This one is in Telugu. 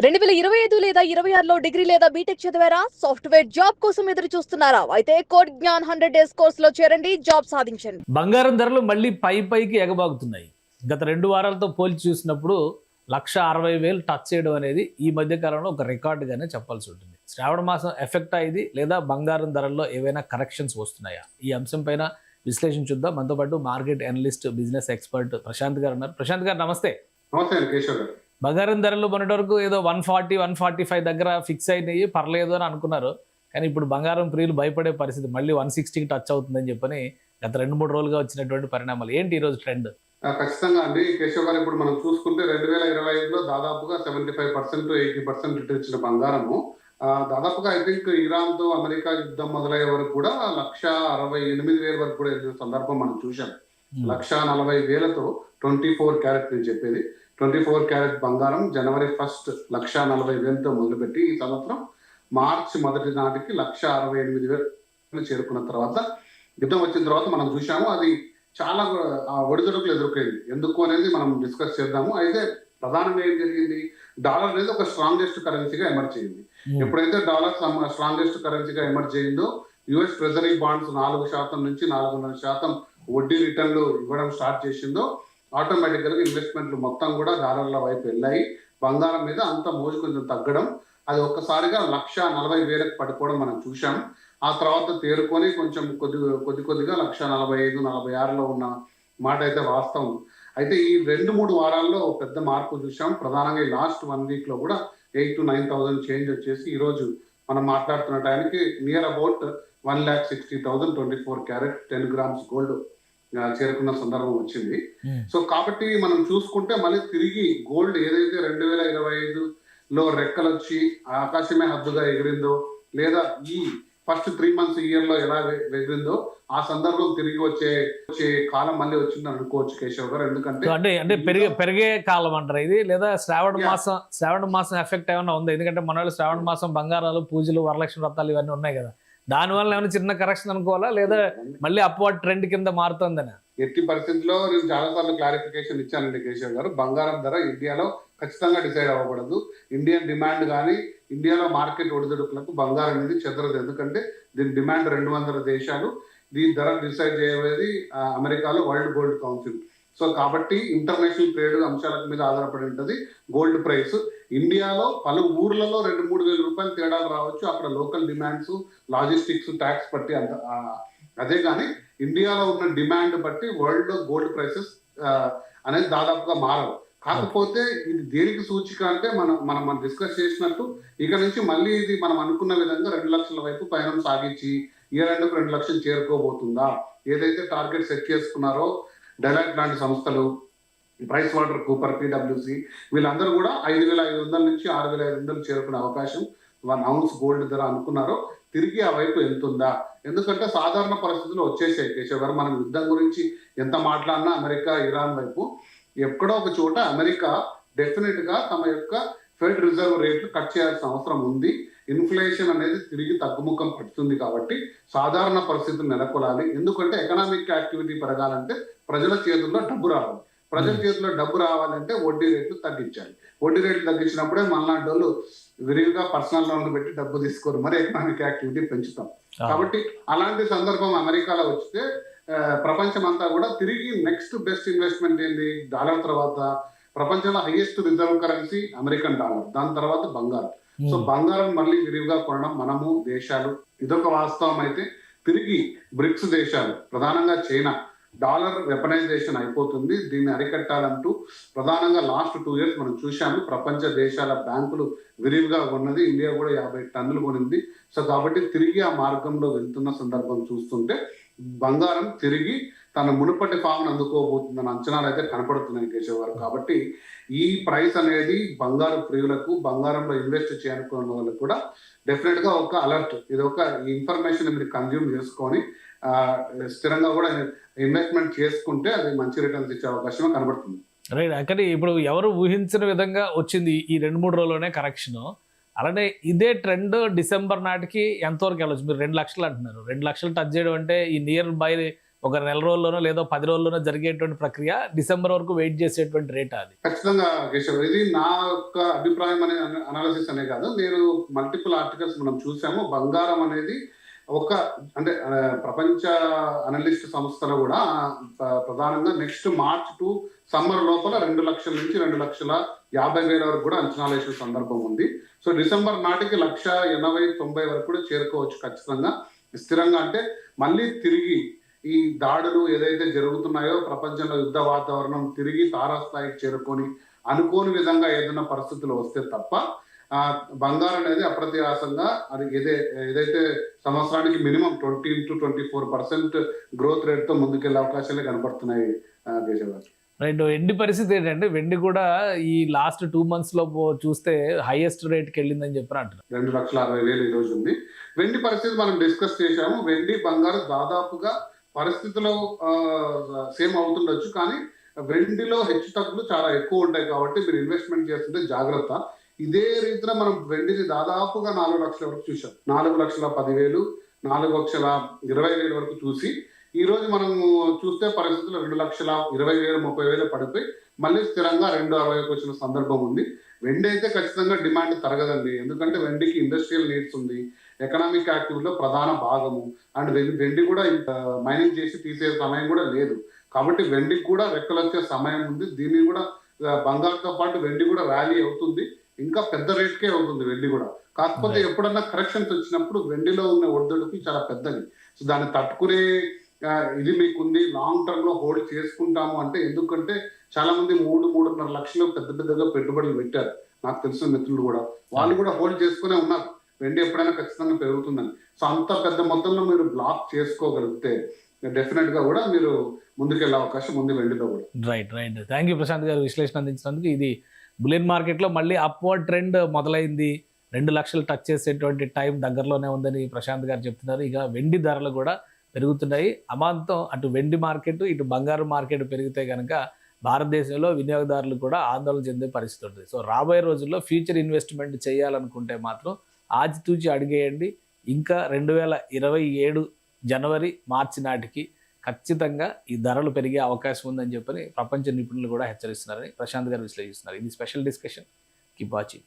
2025 లేదా 26లో డిగ్రీ లేదా బీటెక్ చదివారా? సాఫ్ట్‌వేర్ జాబ్ కోసం ఎదురు చూస్తున్నారా? అయితే కోడ్ జ్ఞాన్ 100 డేస్ కోర్సులో చేరండి, జాబ్ సాధించండి. బంగారం ధరలు మళ్ళీ పైకి ఎగబాకుతున్నాయి. గత 2 వారాలతో పోల్చి చూసినప్పుడు 1,60,000 టచ్ చేయడం అనేది ఈ మధ్య కాలంలో ఒక రికార్డుగానే చెప్పాల్సి ఉంటుంది. శ్రావణ మాసం ఎఫెక్ట్ అయింది లేదా బంగారం ధరల్లో ఏవైనా కరెక్షన్స్ వస్తున్నాయా? ఈ అంశం పైన విశ్లేషణ చూద్దాం. మనతో పాటు market analyst, business expert Prashant గారు ఉన్నారు. ప్రశాంత్ గారు నమస్తే. నమస్తే అండి కేశవ్ గారు. బంగారం ధరలు మొన్నటి వరకు ఏదో 140, 145 దగ్గర ఫిక్స్ అయినాయి, పర్లేదు అని అనుకున్నారు. కానీ ఇప్పుడు బంగారం ప్రియులు భయపడే పరిస్థితి, మళ్ళీ 160కి టచ్ అవుతుందని చెప్పని గత 2-3 రోజులుగా వచ్చినటువంటి పరిణామాలు ఏంటి ఈ రోజు ట్రెండ్? ఖచ్చితంగా అండి కేశవ్ గారు, ఇప్పుడు మనం చూసుకుంటే 2025లో దాదాపుగా 75%, 80% రిటర్న్ ఇచ్చిన బంగారము దాదాపుగా ఐ థింక్ ఇరాన్ తో అమెరికా యుద్ధం మొదలయ్యే వరకు కూడా 1,68,000 వరకు కూడా వెళ్ళిన సందర్భం మనం చూసాం. 1,40,000తో 24 క్యారెట్ నేను చెప్పేది 24 క్యారెట్ బంగారం జనవరి 1 1,40,000తో మొదలుపెట్టి ఈ సంవత్సరం మార్చి మొదటి నాటికి 1,68,000 చేరుకున్న తర్వాత యుద్ధం వచ్చిన తర్వాత మనం చూసాము అది చాలా ఒడిదుడుకులు ఎదుర్కొంది. ఎందుకు అనేది మనం డిస్కస్ చేద్దాము. అయితే ప్రధానంగా ఏం జరిగింది, డాలర్ అనేది ఒక స్ట్రాంగెస్ట్ కరెన్సీగా ఎమర్జ్ అయింది. ఎప్పుడైతే డాలర్ స్ట్రాంగెస్ట్ కరెన్సీగా ఎమర్జ్ అయిందో యుఎస్ ట్రెజరీ బాండ్స్ 4% నుంచి 4.5% వడ్డీ రిటర్న్లు ఇవ్వడం స్టార్ట్ చేసిందో ఆటోమేటిక్గా ఇన్వెస్ట్మెంట్లు మొత్తం కూడా డాలర్ల వైపు వెళ్ళాయి. బంగారం మీద అంత మోజు కొంచెం తగ్గడం, అది ఒక్కసారిగా 1,40,000కి పడిపోవడం మనం చూసాం. ఆ తర్వాత తేరుకొని కొంచెం కొద్దిగా 1,45,000, 1,46లో ఉన్న మాట అయితే వాస్తవం. అయితే ఈ 2-3 వారాల్లో పెద్ద మార్పు చూసాం. ప్రధానంగా ఈ లాస్ట్ 1 వీక్ లో కూడా 8,000 to 9,000 చేంజ్ వచ్చేసి ఈ రోజు మనం మాట్లాడుతున్న టైంకి near about 1,60,000 24 carrot 10 grams gold చేరుకున్న సందర్భం వచ్చింది. సో కాబట్టి మనం చూసుకుంటే మళ్ళీ తిరిగి గోల్డ్ ఏదైతే 2025లో రెక్కలు వచ్చి ఆకాశమే హద్దుగా ఎగిరిందో, లేదా ఈ ఫస్ట్ 3 months ఇయర్ లో ఎలా ఎగిరిందో ఆ సందర్భం తిరిగి వచ్చే కాలం మళ్ళీ వచ్చిందని అనుకోవచ్చు కేశవ్ గారు. ఎందుకంటే అంటే పెరిగే కాలం అంటారు ఇది, లేదా శ్రావణ మాసం ఎఫెక్ట్ ఏమైనా ఉంది? ఎందుకంటే మన వాళ్ళు శ్రావణ మాసం బంగారాలు, పూజలు, వరలక్ష్మి వ్రతాలు ఇవన్నీ ఉన్నాయి కదా, దానివల్ల ఏమైనా చిన్న కరెక్షన్ అనుకోవాలా, లేదా మళ్ళీ అప్వర్డ్ ట్రెండ్ కింద మారుతుందని? ఎట్టి పరిస్థితుల్లో నేను చాలాసార్లు క్లారిఫికేషన్ ఇచ్చానండి కేశవ్ గారు. బంగారం ధర ఇండియాలో ఖచ్చితంగా డిసైడ్ అవ్వకూడదు. ఇండియన్ డిమాండ్ కానీ ఇండియాలో మార్కెట్ ఒడిదుడుకులకు బంగారం అనేది చెదరదు. ఎందుకంటే దీని డిమాండ్ 200 దేశాలు, దీని ధర డిసైడ్ చేయబోయేది అమెరికాలో వరల్డ్ గోల్డ్ కౌన్సిల్. సో కాబట్టి ఇంటర్నేషనల్ ట్రేడ్ అంశాల మీద ఆధారపడి ఉంటుంది గోల్డ్ ప్రైస్. ఇండియాలో పలు ఊర్లలో 2-3 వేల రూపాయలు తేడాలు రావచ్చు, అక్కడ లోకల్ డిమాండ్స్, లాజిస్టిక్స్, ట్యాక్స్ బట్టి అంత అదే కానీ ఇండియాలో ఉన్న డిమాండ్ బట్టి వరల్డ్ గోల్డ్ ప్రైసెస్ అనేది దాదాపుగా మారవు. కాకపోతే ఇది దేనికి సూచిక అంటే మనం డిస్కస్ చేసినట్టు ఇక నుంచి మళ్ళీ ఇది మనం అనుకున్న విధంగా 2 లక్షల వైపు పయనం సాగించి ఇయర్ ఎండ్కు 2 లక్షలు చేరుకోబోతుందా? ఏదైతే టార్గెట్ సెట్ చేసుకున్నారో డెలాయిట్ లాంటి సంస్థలు, ప్రైస్ వాటర్ కూపర్, PwC వీళ్ళందరూ కూడా 5,500 నుంచి 6,500 చేరుకునే అవకాశం 1 ounce గోల్డ్ ధర అనుకున్నారో తిరిగి ఆ వైపు వెళ్తుందా? ఎందుకంటే సాధారణ పరిస్థితులు వచ్చేసాయి కేశవ్ గారు. మనం యుద్ధం గురించి ఎంత మాట్లాడినా అమెరికా, ఇరాన్ వైపు ఎక్కడో ఒక చోట అమెరికా డెఫినెట్ గా తమ యొక్క ఫెడ్ రిజర్వ్ రేట్లు కట్ చేయాల్సిన అవసరం ఉంది. ఇన్ఫ్లేషన్ అనేది తిరిగి తగ్గుముఖం పడుతుంది కాబట్టి సాధారణ పరిస్థితులు నెలకొలాలి. ఎందుకంటే ఎకనామిక్ యాక్టివిటీ పెరగాలంటే ప్రజల చేతుల్లో డబ్బు రావాలి. ప్రజల చేతిలో డబ్బు రావాలంటే వడ్డీ రేట్లు తగ్గించాలి. వడ్డీ రేట్లు తగ్గించినప్పుడే మనలాంటి వాళ్ళు విరివిగా పర్సనల్ లోన్లు పెట్టి డబ్బు తీసుకోరు, మరి ఎకనామిక్ యాక్టివిటీ పెంచుతాం. కాబట్టి అలాంటి సందర్భం అమెరికాలో వస్తే ప్రపంచం అంతా కూడా తిరిగి నెక్స్ట్ బెస్ట్ ఇన్వెస్ట్మెంట్ ఏంటి? డాలర్ తర్వాత ప్రపంచంలో highest reserve currency American dollar, దాని తర్వాత బంగారం. సో బంగారం మళ్ళీ విరివిగా కొనడం మనము దేశాలు, ఇదొక వాస్తవం. అయితే తిరిగి బ్రిక్స్ దేశాలు, ప్రధానంగా చైనా, డాలర్ వెపనైజేషన్ అయిపోతుంది. దీన్ని అరికట్టాలంటూ ప్రధానంగా లాస్ట్ 2 years మనం చూశాము. ప్రపంచ దేశాల బ్యాంకులు విరివిగా కొన్నది, ఇండియా కూడా 50 టన్నులు కొనింది. సో కాబట్టి తిరిగి ఆ మార్గంలో వెళ్తున్న సందర్భం చూస్తుంటే బంగారం తిరిగి తన మునుపటి ఫామ్ అందుకోబోతుందన్న అంచనాలు అయితే కనపడుతున్నాయి కేశవ్ గారు. కాబట్టి ఈ ప్రైస్ అనేది బంగారు ప్రియులకు, బంగారంలో ఇన్వెస్ట్ చేయాలనుకున్న వాళ్ళకు కూడా డెఫినెట్ గా ఒక అలర్ట్. ఇది ఒక ఇన్ఫర్మేషన్ మీరు కన్జ్యూమ్ చేసుకొని స్థిరంగా కూడా ఇన్వెస్ట్మెంట్ చేసుకుంటే అది మంచి రిటర్న్స్ ఇచ్చే అవకాశం కనబడుతుంది. రైట్. అక్కడ ఇప్పుడు ఎవరు ఊహించిన విధంగా వచ్చింది ఈ 2-3 రోజుల్లోనే కరెక్షన్. అలానే ఇదే ట్రెండ్ డిసెంబర్ నాటికి ఎంతవరకు వెళ్ళొచ్చు? మీరు 2 లక్షలు అంటున్నారు. 2 లక్షలు టచ్ చేయడం అంటే ఈ నియర్ బై ఒక నెల రోజుల్లోనో లేదో 10 రోజుల్లోనో జరిగేటువంటి ప్రక్రియ, డిసెంబర్ వరకు వెయిట్ చేసేటువంటి రేట్ అది? ఖచ్చితంగా కేశవ్, ఇది నా యొక్క అభిప్రాయం అనే అనాలిసిస్ అనే కాదు, నేను మల్టిపుల్ ఆర్టికల్స్ మనం చూసాము. బంగారం అనేది అంటే ప్రపంచ అనలిస్ట్ సంస్థలు కూడా ప్రధానంగా నెక్స్ట్ మార్చ్ టు సమ్మర్ లోపల 2 లక్షల నుంచి 2,50,000 వరకు కూడా అంచనాలు వేసే సందర్భం ఉంది. సో డిసెంబర్ నాటికి 1,80,90 వరకు కూడా చేరుకోవచ్చు ఖచ్చితంగా స్థిరంగా. అంటే మళ్ళీ తిరిగి ఈ దాడులు ఏదైతే జరుగుతున్నాయో, ప్రపంచంలో యుద్ధ వాతావరణం తిరిగి తారాస్థాయికి చేరుకొని అనుకోని విధంగా ఏదైనా పరిస్థితులు వస్తే తప్ప బంగారం అనేది అప్రత్యాసంగా అది ఏదైతే సంవత్సరానికి మినిమం 20 to 24% గ్రోత్ రేట్ తో ముందుకెళ్లే అవకాశాలే కనబడుతున్నాయి కేశవ్ గారు. రైట్. వెండి పరిస్థితి ఏంటంటే, వెండి కూడా ఈ లాస్ట్ 2 months లో చూస్తే హైయెస్ట్ రేట్కి వెళ్ళిందని చెప్పి అంటున్నారు. 2,60,000 ఈ రోజు ఉంది. వెండి పరిస్థితి మనం డిస్కస్ చేశాము. వెండి బంగారం దాదాపుగా పరిస్థితులు సేమ్ అవుతుండొచ్చు, కానీ వెండిలో హెచ్చు తగ్గులు చాలా ఎక్కువ ఉంటాయి కాబట్టి మీరు ఇన్వెస్ట్మెంట్ చేస్తుంటే జాగ్రత్త. ఇదే రీతిలో మనం వెండిని దాదాపుగా 4 లక్షల వరకు చూసాం. 4,10,000, 4,20,000 వరకు చూసి ఈ రోజు మనం చూస్తే పరిస్థితులు 2,20,000, 30,000 పడిపోయి మళ్ళీ స్థిరంగా 2,60,000 వచ్చిన సందర్భం ఉంది. వెండి అయితే ఖచ్చితంగా డిమాండ్ తరగదండి, ఎందుకంటే వెండికి ఇండస్ట్రియల్ నీడ్స్ ఉంది, ఎకనామిక్ యాక్టివిటీలో ప్రధాన భాగము. అండ్ వెండి కూడా మైనింగ్ చేసి తీసే సమయం కూడా లేదు, కాబట్టి వెండికి కూడా రెక్కలు వచ్చే సమయం ఉంది. దీన్ని కూడా బంగారంతో పాటు వెండి కూడా ర్యాలీ అవుతుంది, ఇంకా పెద్ద రేట్కే అవుతుంది వెండి కూడా. కాకపోతే ఎప్పుడన్నా కరెక్షన్స్ వచ్చినప్పుడు వెండిలో ఉన్న ఒడిదుడుకు చాలా పెద్దది. సో దాన్ని తట్టుకునే ఇది మీకుంది, లాంగ్ టర్మ్ లో హోల్డ్ చేసుకుంటాము అంటే. ఎందుకంటే చాలా మంది 3-3.5 లక్షలు పెద్దగా పెట్టుబడులు పెట్టారు, నాకు తెలిసిన మిత్రులు కూడా, వాళ్ళు కూడా హోల్డ్ చేసుకునే ఉన్నారు. వెండి ఎప్పుడైనా ఖచ్చితంగా పెరుగుతుందని. సో అంత పెద్ద మొత్తంలో మీరు బ్లాక్ చేసుకోగలిగితే డెఫినెట్ గా కూడా మీరు ముందుకెళ్ళే అవకాశం ఉంది వెండిలో కూడా. రైట్. థ్యాంక్ యూ ప్రశాంత్ గారు విశ్లేషణ అందించినందుకు. ఇది బులియన్ మార్కెట్లో మళ్ళీ అప్వర్డ్ ట్రెండ్ మొదలైంది, 2 లక్షలు టచ్ చేసేటువంటి టైం దగ్గరలోనే ఉందని ప్రశాంత్ గారు చెప్తున్నారు. ఇక వెండి ధరలు కూడా పెరుగుతున్నాయి అమాంతం. అటు వెండి మార్కెట్, ఇటు బంగారు మార్కెట్ పెరిగితే కనుక భారతదేశంలో వినియోగదారులు కూడా ఆందోళన చెందే పరిస్థితి ఉంటుంది. సో రాబోయే రోజుల్లో ఫ్యూచర్ ఇన్వెస్ట్మెంట్ చేయాలనుకుంటే మాత్రం ఆచితూచి అడిగేయండి. ఇంకా 2027 జనవరి మార్చి నాటికి ఖచ్చితంగా ఈ ధరలు పెరిగే అవకాశం ఉందని చెప్పని ప్రపంచ నిపుణులు కూడా హెచ్చరిస్తున్నారని ప్రశాంత్ గారు విశ్లేషిస్తున్నారు. ఇది స్పెషల్ డిస్కషన్. Keep watching.